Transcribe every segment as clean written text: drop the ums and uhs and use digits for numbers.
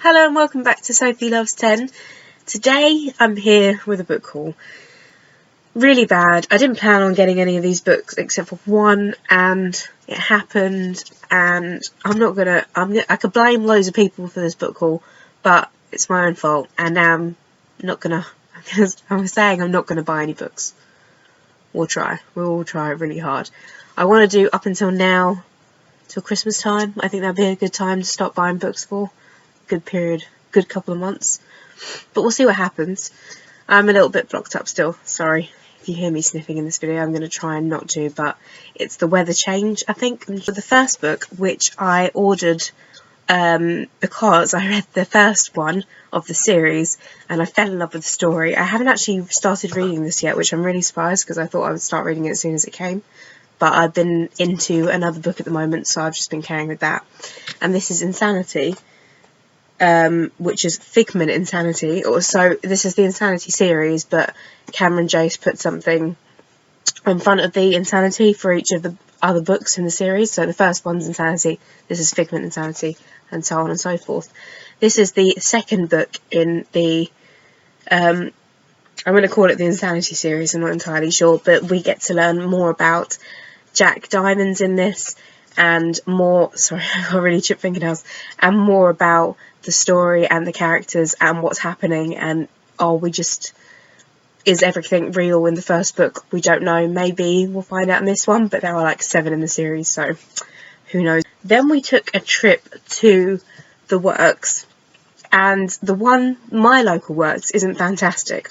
Hello and welcome back to Sophie Loves 10. Today I'm here with a book haul. Really bad. I didn't plan on getting any of these books except for one, and it happened, and I could blame loads of people for this book haul, but it's my own fault, and I'm not gonna buy any books. We'll all try really hard. I want to do up until now, till Christmas time. I think that'd be a good time to stop buying books for. Good couple of months, but we'll see what happens. I'm a little bit blocked up still, sorry if you hear me sniffing in this video. I'm going to try and not to, but it's the weather change, I think. For the first book, which I ordered because I read the first one of the series and I fell in love with the story. I haven't actually started reading this yet, which I'm really surprised because I thought I would start reading it as soon as it came, but I've been into another book at the moment, so I've just been carrying with that. And this is Insanity, which is Figment Insanity. So this is the Insanity series, but Cameron Jace put something in front of the Insanity for each of the other books in the series. So the first one's Insanity, this is Figment Insanity, and so on and so forth. This is the second book in the I'm going to call it the Insanity series, I'm not entirely sure, but we get to learn more about Jack Diamonds in this, and more, sorry, I got really chipped fingernails, and more about the story and the characters and what's happening, and is everything real in the first book? We don't know. Maybe we'll find out in this one, but there are like 7 in the series, so who knows. Then we took a trip to the works, and my local works isn't fantastic.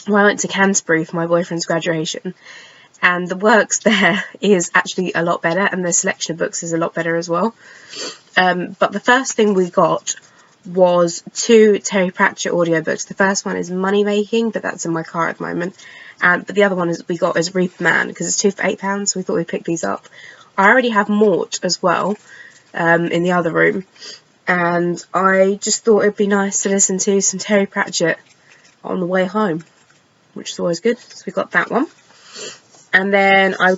Well, I went to Canterbury for my boyfriend's graduation, and the works there is actually a lot better, and the selection of books is a lot better as well. But the first thing we got was 2 Terry Pratchett audiobooks. The first one is Money Making, but that's in my car at the moment. But the other one we got is Reaper Man, because it's 2 for £8, so we thought we'd pick these up. I already have Mort as well, in the other room, and I just thought it'd be nice to listen to some Terry Pratchett on the way home, which is always good, so we got that one. And then I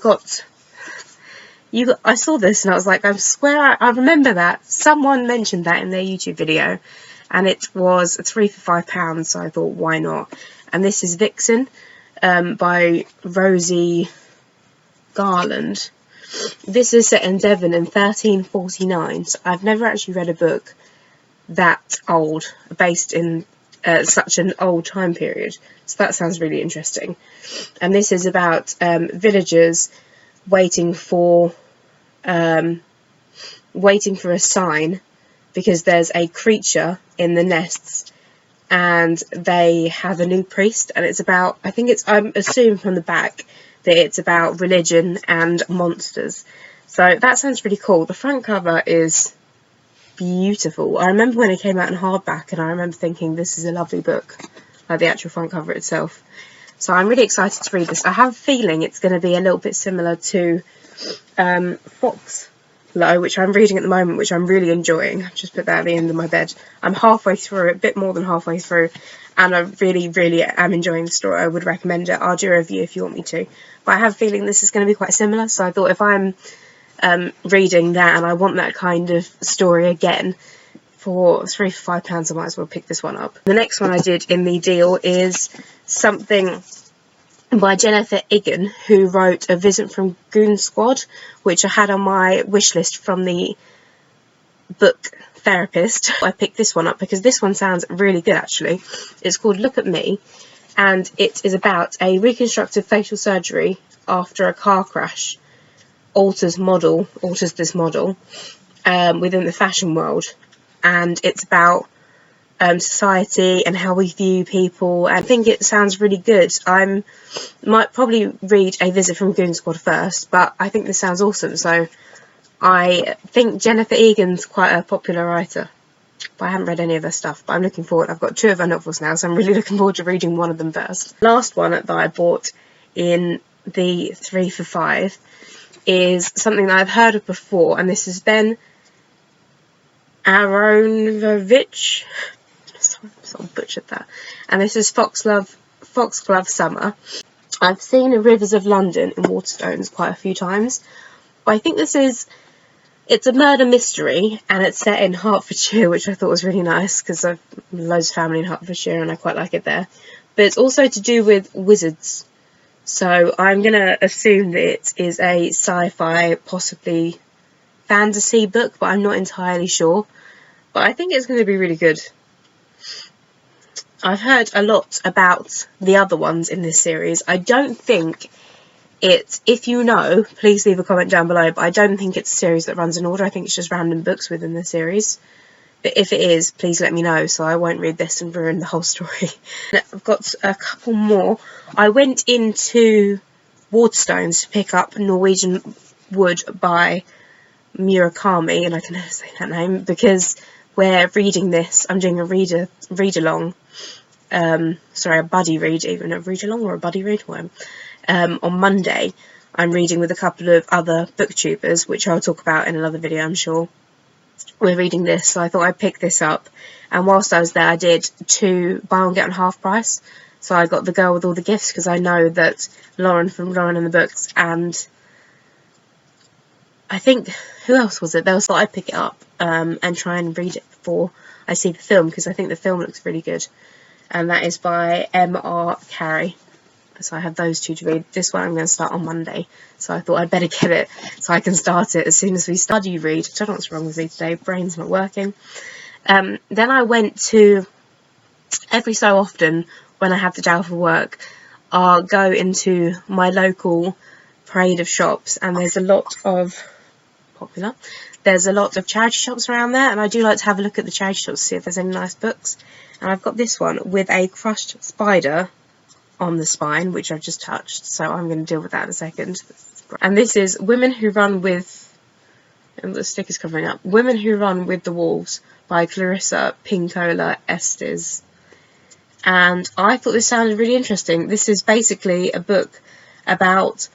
saw this and I was like, I remember that. Someone mentioned that in their YouTube video, and it was 3 for £5, so I thought, why not? And this is Vixen, by Rosie Garland. This is set in Devon in 1349, so I've never actually read a book that old, based in such an old time period, so that sounds really interesting. And this is about villagers waiting for a sign, because there's a creature in the nests and they have a new priest, and it's about, I'm assuming from the back that it's about religion and monsters. So that sounds pretty cool. The front cover is beautiful. I remember when it came out in hardback, and I remember thinking this is a lovely book, like the actual front cover itself. So I'm really excited to read this. I have a feeling it's going to be a little bit similar to Foxlow, which I'm reading at the moment, which I'm really enjoying. I've just put that at the end of my bed. I'm halfway through it, a bit more than halfway through, and I really, really am enjoying the story. I would recommend it. I'll do a review if you want me to. But I have a feeling this is going to be quite similar, so I thought if I'm reading that and I want that kind of story again, for 3 for £5, I might as well pick this one up. The next one I did in the deal is something by Jennifer Egan, who wrote A Visit from Goon Squad, which I had on my wish list from the book therapist. I picked this one up because this one sounds really good, actually. It's called Look at Me, and it is about a reconstructive facial surgery after a car crash alters this model within the fashion world, and it's about society and how we view people. I think it sounds really good. I might probably read A Visit from Goon Squad first, but I think this sounds awesome. So I think Jennifer Egan's quite a popular writer, but I haven't read any of her stuff, but I'm looking forward. I've got 2 of her novels now, so I'm really looking forward to reading one of them first. Last one that I bought in the 3 for £5 is something that I've heard of before, and this is Ben Aronovich. Sort of butchered that. And this is Foxglove Summer. I've seen Rivers of London in Waterstones quite a few times, but I think this is It's a murder mystery, and it's set in Hertfordshire, which I thought was really nice because I've loads of family in Hertfordshire and I quite like it there. But it's also to do with wizards, so I'm going to assume that it is a sci-fi, possibly fantasy book, but I'm not entirely sure. But I think it's going to be really good. I've heard a lot about the other ones in this series. I don't think it's, if you know, please leave a comment down below, but I don't think it's a series that runs in order. I think it's just random books within the series. But if it is, please let me know so I won't read this and ruin the whole story. I've got a couple more. I went into Waterstones to pick up Norwegian Wood by Murakami, and I can never say that name because we're reading this. I'm doing a read-along. Sorry, a buddy read, even a read-along or a buddy read. On Monday, I'm reading with a couple of other booktubers, which I'll talk about in another video, I'm sure. We're reading this, so I thought I'd pick this up. And whilst I was there, I did 2 buy one get one half price. So I got The Girl with All the Gifts because I know that Lauren from Lauren and the Books, and I think, who else was it? They thought I'd pick it up and try and read it before I see the film, because I think the film looks really good. And that is by M.R. Carey. So I have those 2 to read. This one I'm going to start on Monday, so I thought I'd better get it so I can start it as soon as we study read. I don't know what's wrong with me today, brain's not working. Then I went to, every so often when I have the day off of work, I'll go into my local parade of shops, and there's a lot of charity shops around there, and I do like to have a look at the charity shops to see if there's any nice books. And I've got this one with a crushed spider on the spine, which I've just touched, so I'm going to deal with that in a second. And this is Women Who Run With, and the sticker's covering up, Women Who Run With the Wolves by Clarissa Pinkola Estes. And I thought this sounded really interesting. This is basically a book about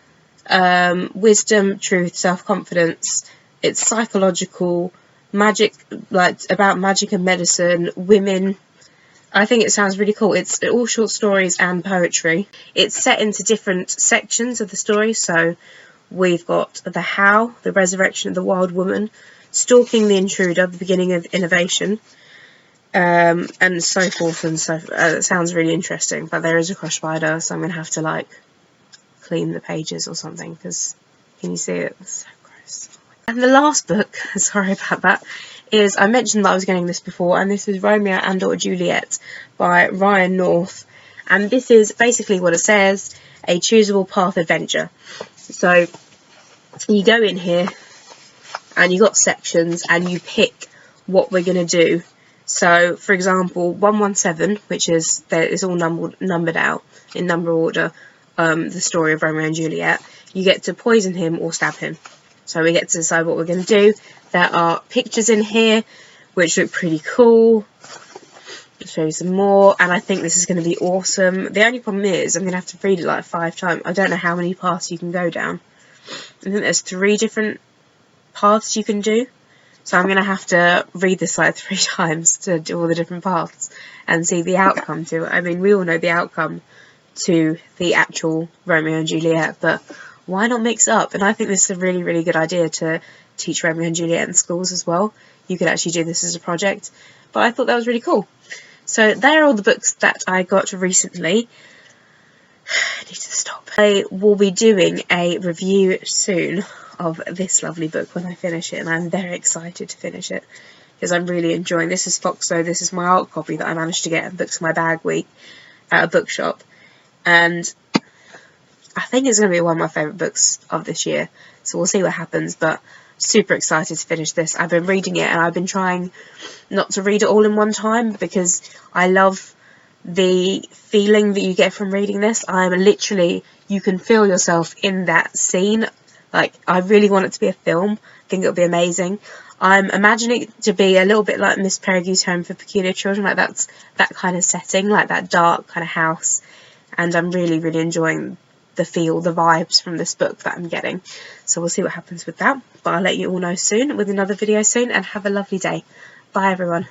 wisdom, truth, self-confidence. It's psychological, magic, like about magic and medicine, women. I think it sounds really cool. It's all short stories and poetry. It's set into different sections of the story. So we've got the How, the resurrection of the wild woman, stalking the intruder, the beginning of innovation, and so forth and so forth. It sounds really interesting, but there is a crushed spider, so I'm going to have to like clean the pages or something, because can you see it? It's so gross. And the last book, sorry about that, is, I mentioned that I was getting this before, and this is Romeo and Juliet by Ryan North. And this is basically what it says, a choosable path adventure. So you go in here and you got sections and you pick what we're going to do. So for example, 117, which is, it's all numbered out in number order, the story of Romeo and Juliet, you get to poison him or stab him. So we get to decide what we're going to do. There are pictures in here which look pretty cool. I'll show you some more, and I think this is going to be awesome. The only problem is I'm going to have to read it like 5 times. I don't know how many paths you can go down. I think there's 3 different paths you can do. So I'm going to have to read this like 3 times to do all the different paths and see the outcome to it. I mean, we all know the outcome to the actual Romeo and Juliet, but why not mix it up? And I think this is a really, really good idea to teach Romeo and Juliet in schools as well. You could actually do this as a project, but I thought that was really cool. So there are all the books that I got recently. I need to stop. I will be doing a review soon of this lovely book when I finish it, and I'm very excited to finish it because I'm really enjoying. This is Foxo. This is my art copy that I managed to get at Books in My Bag Week at a bookshop, and I think it's going to be one of my favourite books of this year, so we'll see what happens, but super excited to finish this. I've been reading it and I've been trying not to read it all in one time because I love the feeling that you get from reading this. I'm literally, you can feel yourself in that scene. Like, I really want it to be a film. I think it'll be amazing. I'm imagining it to be a little bit like Miss Peregrine's Home for Peculiar Children, like that's that kind of setting, like that dark kind of house, and I'm really, really enjoying the feel, the vibes from this book that I'm getting. So we'll see what happens with that, but I'll let you all know soon with another video soon, and have a lovely day. Bye everyone.